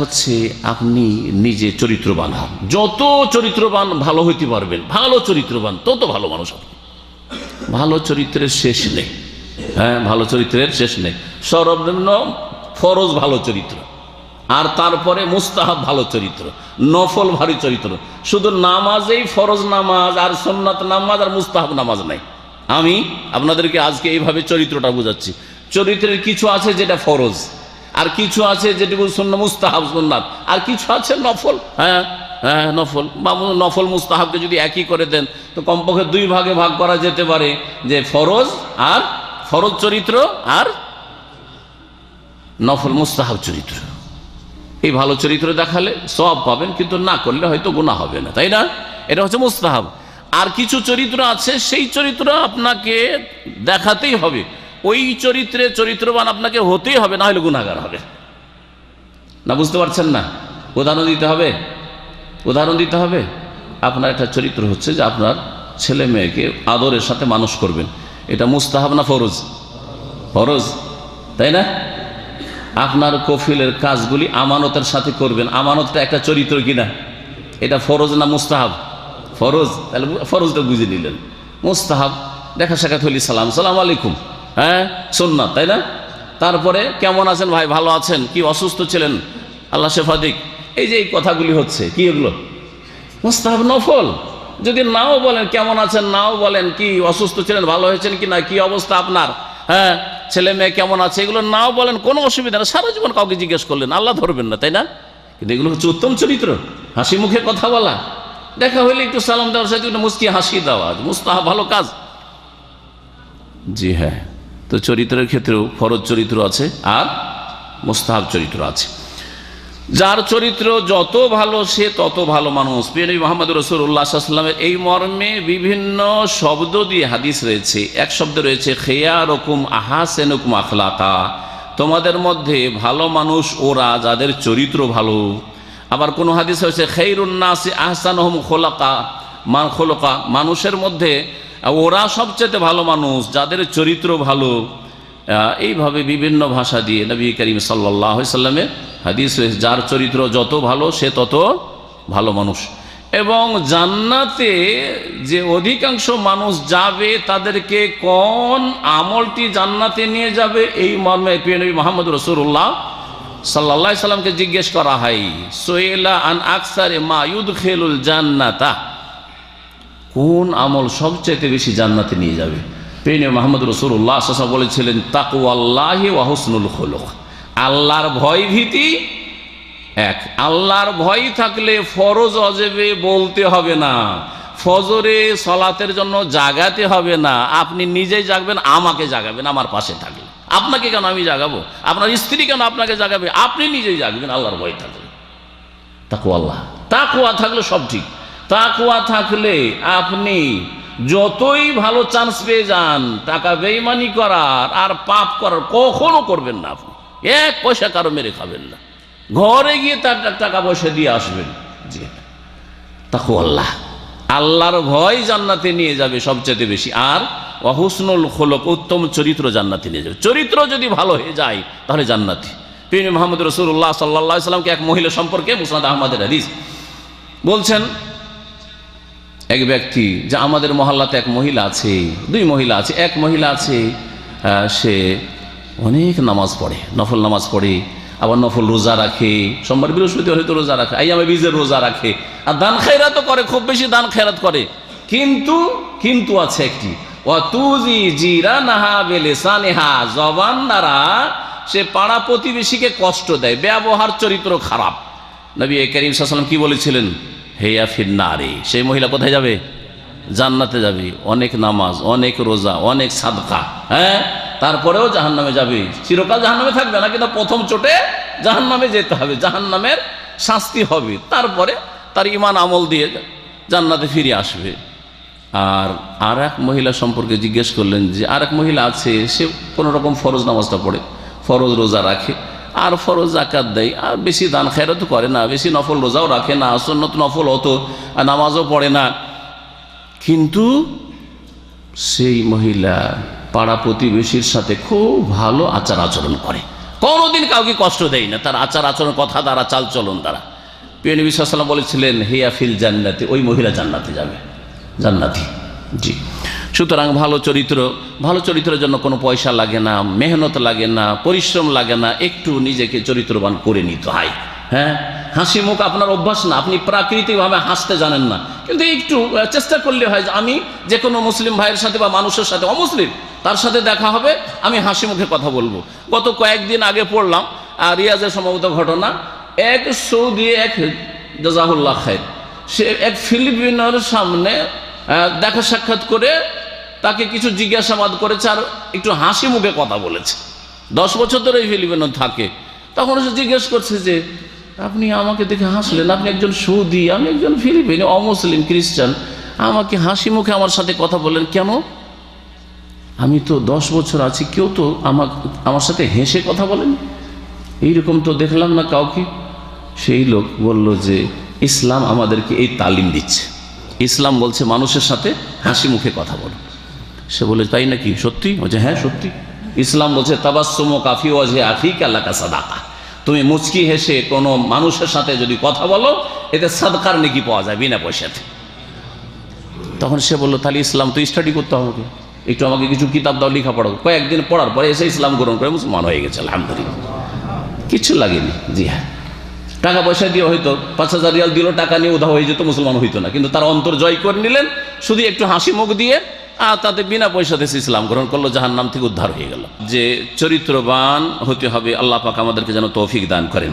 হচ্ছে আপনি নিজে চরিত্রবান হন। যত চরিত্রবান ভালো হইতে পারবেন, ভালো চরিত্রবান তত ভালো মানুষ আপনি। ভালো চরিত্রের শেষ নেই। হ্যাঁ, ভালো চরিত্রের শেষ নেই। সর্বনিম্ন ফরজ ভালো চরিত্র, আর তারপরে মুস্তাহাব ভালো চরিত্র, নফল ভারী চরিত্র। শুধু নামাজেই ফরজ নামাজ আর সুন্নাত নামাজ আর মুস্তাহাব নামাজ নাই। আমি আপনাদেরকে আজকে এইভাবে চরিত্রটা বুঝাচ্ছি। চরিত্রের কিছু আছে যেটা ফরজ, আর কিছু আছে যেটুকু মুস্তাহাব সুন্নাত, আর কিছু আছে নফল। হ্যাঁ হ্যাঁ, নফল বা নফল মুস্তাহাবকে যদি একই করে দেন তো কমপক্ষে দুই ভাগে ভাগ করা যেতে পারে, যে ফরজ আর ফরজ চরিত্র আর নফল মুস্তাহাব চরিত্র। এই ভালো চরিত্র দেখালে সওয়াব পাবেন, কিন্তু না করলে হয়তো গুনাহ হবে না, তাই না? এটা হচ্ছে মুস্তাহাব। আর কিছু চরিত্র আছে, সেই চরিত্র আপনাকে দেখাতেই হবে, ওই চরিত্রে চরিত্রবান আপনাকে হতেই হবে, না হলে গুনাহগার হবে। না বুঝতে পারছেন না? উদাহরণ দিতে হবে, উদাহরণ দিতে হবে। আপনার একটা চরিত্র হচ্ছে যে আপনার ছেলে মেয়েকে আদরের সাথে মানুষ করবেন। এটা মুস্তাহাব না ফরজ? ফরজ, তাই না? আপনার কফিলের কাজগুলি আমানতের সাথে করবেন। আমানতটা একটা চরিত্র কিনা? এটা ফরজ না মুস্তাহাব? ফরজ। তাহলে ফরজটা বুঝে নিলেন। মুস্তাহাব দেখা সাক্ষাৎ হলি সালাম, সালাম আলাইকুম, হ্যাঁ সুন্নাত, তাই না? তারপরে কেমন আছেন ভাই, ভালো আছেন, কি অসুস্থ ছিলেন, আল্লাহ শেফা দিক। এই যে এই কথাগুলি হচ্ছে কি, এগুলো মুস্তাহাব, নফল। যদি নাও বলেন কেমন আছেন, নাও বলেন কি অসুস্থ ছিলেন, ভালো হয়েছেন কি না, কি অবস্থা আপনার, হ্যাঁ ছেলে মেয়ে কেমন আছে, এগুলো নাও বলেন, কোনো অসুবিধা না। সারা জীবন কাউকে জিজ্ঞেস করলেন, আল্লাহ ধরবেন না, তাই না? কিন্তু এগুলো হচ্ছে উত্তম চরিত্র। হাসি মুখে কথা বলা, দেখা হইলে একটু সালাম দেওয়ার সাথে একটু মুস্কি হাসি দেওয়া, মুস্তাহাব ভালো কাজ। জি হ্যাঁ, তো চরিত্রের ক্ষেত্রেও ফরজ চরিত্র আছে আর মুস্তাহাব চরিত্র আছে। যার চরিত্র যত ভালো সে তত ভালো মানুষ। প্রিয় নবী মুহাম্মদ রাসূলুল্লাহ সাল্লাল্লাহু আলাইহি ওয়াসাল্লামের এই মর্মে বিভিন্ন শব্দ দিয়ে হাদিস রয়েছে। এক শব্দ রয়েছে খিয়ারুকুম আহসানুকুম আখলাকা, তোমাদের মধ্যে ভালো মানুষ ওরা যাদের চরিত্র ভালো। আবার কোন হাদিস হয়েছে খায়রুন নাসি আহসানুহুম খুলাকা, মানুষের মধ্যে ওরা সবচেয়ে ভালো মানুষ যাদের চরিত্র ভালো। এইভাবে বিভিন্ন ভাষা দিয়ে নবী করিম সাল্লাল্লাহু আলাইহি ওয়াসাল্লামের হাদিস রয়েছে, যার চরিত্র যত ভালো সে তত ভালো মানুষ। এবং জান্নাতে যে অধিকাংশ মানুষ যাবে তাদেরকে কোন আমলটি জান্নাতে নিয়ে যাবে, এই মর্মে প্রিয় নবী মুহাম্মদ রাসূলুল্লাহ সাল্লাল্লাহু আলাইহি সাল্লামকে জিজ্ঞেস করা হয়, সুইলা আন আকসারে মা ইউদখিলুল জান্নাতা, কোন আমল সবচেয়ে বেশি জান্নাতে নিয়ে যাবে? প্রিয় নবী মুহাম্মদ রাসূলুল্লাহ সাল্লাল্লাহু আলাইহি ওয়াসাল্লাম বলেছিলেন, তাকওয়াল্লাহি ওয়া হুসনুল খুলুক, আল্লাহর ভয় ভীতি। এক, আল্লাহর ভয় থাকলে ফরজ অজেবে বলতে হবে না, ফজরে সালাতের জন্য জাগাতে হবে না, আপনি নিজেই জাগবেন, আমাকে জাগাবেন আমার পাশে থাকলে। আপনাকে কেন আমি জাগাবো? আপনার স্ত্রী কেন আপনাকে জাগাবে? আপনি নিজেই জাগবেন আল্লাহর ভয় থাকলে। তাকওয়াল্লাহ, তাকওয়া থাকলে সব ঠিক। তাকওয়া থাকলে আপনি যতই ভালো চান্স পেয়ে যান, টাকা বেঈমানি করার আর পাপ করার কখনো করবেন না। আপনি এক পয়সা কারো মেরে খাবেন না, ঘরে গিয়ে তার টাকা পয়সা দিয়ে আসবেন। জি, তাকওয়াল্লাহ, আল্লাহর ভয় জান্নাতে নিয়ে যাবে সবচেয়ে বেশি। আর ওয়া হুসনুল খুলুক, উত্তম চরিত্র জান্নাতে নিয়ে যাবে। চরিত্র যদি ভালো হয়ে যায় তাহলে জান্নাতি। প্রিয় নবী মুহাম্মদ রাসূলুল্লাহ সাল্লাল্লাহু আলাইহি ওয়াসাল্লামকে এক মহিলা সম্পর্কে মুসনাদ আহমদের হাদিস বলছেন, এক ব্যক্তি, যে আমাদের মহল্লাতে এক মহিলা আছে, দুই মহিলা আছে। এক মহিলা আছে সে অনেক নামাজ পড়ে, নফল নামাজ পড়ে, আবার নফল রোজা রাখে, সোমবার বৃহস্পতিবার হয়তো রোজা রাখে, আইয়ামে বীজের রোজা রাখে, আর দান খেরাতও করে, খুব বেশি দান খেরাত করে। কিন্তু আছে একটি, ওয়া তুজি জিরানাহা বিলিসানিহা, জবান দ্বারা সে পাড়া প্রতিবেশীকে কষ্ট দেয়, ব্যবহার চরিত্র খারাপ। নবী করিম সাল্লাল্লাহু আলাইহি ওয়াসাল্লাম কি বলেছিলেন? হেয়া ফিন্নারে, সেই মহিলা কোথায় যাবে? জান্নাতে যাবে। অনেক নামাজ, অনেক রোজা, অনেক সাদকা, হ্যাঁ, তারপরেও জাহান্নামে যাবে। চিরকাল জাহান্নামে থাকবে না, কিন্তু প্রথম চোটে জাহান্নামে যেতে হবে, জাহান্নামের শাস্তি হবে, তারপরে তার ঈমান আমল দিয়ে জান্নাতে ফিরে আসবে। আর এক মহিলা সম্পর্কে জিজ্ঞেস করলেন, যে আর এক মহিলা আছে, সে কোনো রকম ফরজ নামাজটা পড়ে, ফরজ রোজা রাখে, আর ফরজ জাকাত দেয়, আর বেশি দান খেরাত করে না, বেশি নফল রোজাও রাখে না, সুন্নত নফল অত নামাজও পড়ে না, কিন্তু সেই মহিলা পাড়া প্রতিবেশীর সাথে খুব ভালো আচার আচরণ করে, কোনোদিন কাউকে কষ্ট দেয় না, তার আচার আচরণ, কথা দ্বারা, চাল চলন দ্বারা। প্রিয় নবী সাল্লাল্লাহু আলাইহি ওয়াসাল্লাম বলেছিলেন, হিয়া ফিল জান্নাতি, ওই মহিলা জান্নাতে যাবে, জান্নাতি। জি, সুতরাং ভালো চরিত্রের জন্য কোনো পয়সা লাগে না, মেহনত লাগে না, পরিশ্রম লাগে না, একটু নিজেকে চরিত্রবান করে নিতে হয়। হ্যাঁ, হাসি মুখ আপনার অভ্যাস না, আপনি প্রাকৃতিকভাবে হাসতে জানেন না, কিন্তু একটু চেষ্টা করলে হয় যে আমি যে কোনো মুসলিম ভাইয়ের সাথে বা মানুষের সাথে, অমুসলিম তার সাথে দেখা হবে, আমি হাসি মুখে কথা বলবো। গত কয়েকদিন আগে পড়লাম রিয়াজের সম্ভবত ঘটনা, এক সৌদি, এক জাযাহুল্লাহ খায়র, সে এক ফিলিপিনোর সামনে দেখা সাক্ষাৎ করে তাকে কিছু জিজ্ঞাসাবাদ করেছে আর একটু হাসি মুখে কথা বলেছে। 10 বছর ধরে ফিলিপিনো থাকে। তখন সে জিজ্ঞেস করছে যে আপনি আমাকে দেখে হাসলেন, আপনি একজন সৌদি, আমি একজন ফিলিপিনো, অমুসলিম খ্রিস্টান, আমাকে হাসি মুখে আমার সাথে কথা বললেন কেন? আমি তো 10 বছর আছি, কেউ তো আমার সাথে হেসে কথা বলেন, এইরকম তো দেখলাম না কাউকে। সেই লোক বলল যে ইসলাম আমাদেরকে এই তালিম দিচ্ছে, ইসলাম বলছে মানুষের সাথে হাসি মুখে কথা বলো। সে বলে তাই নাকি, সত্যি? বলছে হ্যাঁ সত্যি। ইসলাম বলছে তাবাসসুমু কাফি ওয়াজহি আখিকা লাকা সাদাকা, তুমি মুচকি হেসে কোনো মানুষের সাথে যদি কথা বলো, এতে সাদকার নেকি পাওয়া যায় বিনা পয়সাতে। তখন সে বলল তাহলে ইসলাম তো স্টাডি করতে হবে, একটু আমাকে কিছু কিতাব দাও, লেখা পড়াবো। কয়েকদিন পড়ার পরে এসে ইসলাম গ্রহণ করে মুসলমান হয়ে গেছে, আলহামদুলিল্লাহ, কিচ্ছু লাগেনি। জি হ্যাঁ, টাকা পয়সা দিয়ে হয়তো 5000 রিয়াল দিল, টাকা নিয়ে উধাও হয়ে যেত, মুসলমান হইতো না, কিন্তু তার অন্তর জয় করে নিলেন শুধু একটু হাসি মুখ দিয়ে, আর তাতে বিনা পয়সাতে ইসলাম গ্রহণ করলো, জাহান্নাম থেকে উদ্ধার হয়ে গেল। যে চরিত্রবান হতে হবে, আল্লাহ পাক আমাদেরকে যেন তৌফিক দান করেন।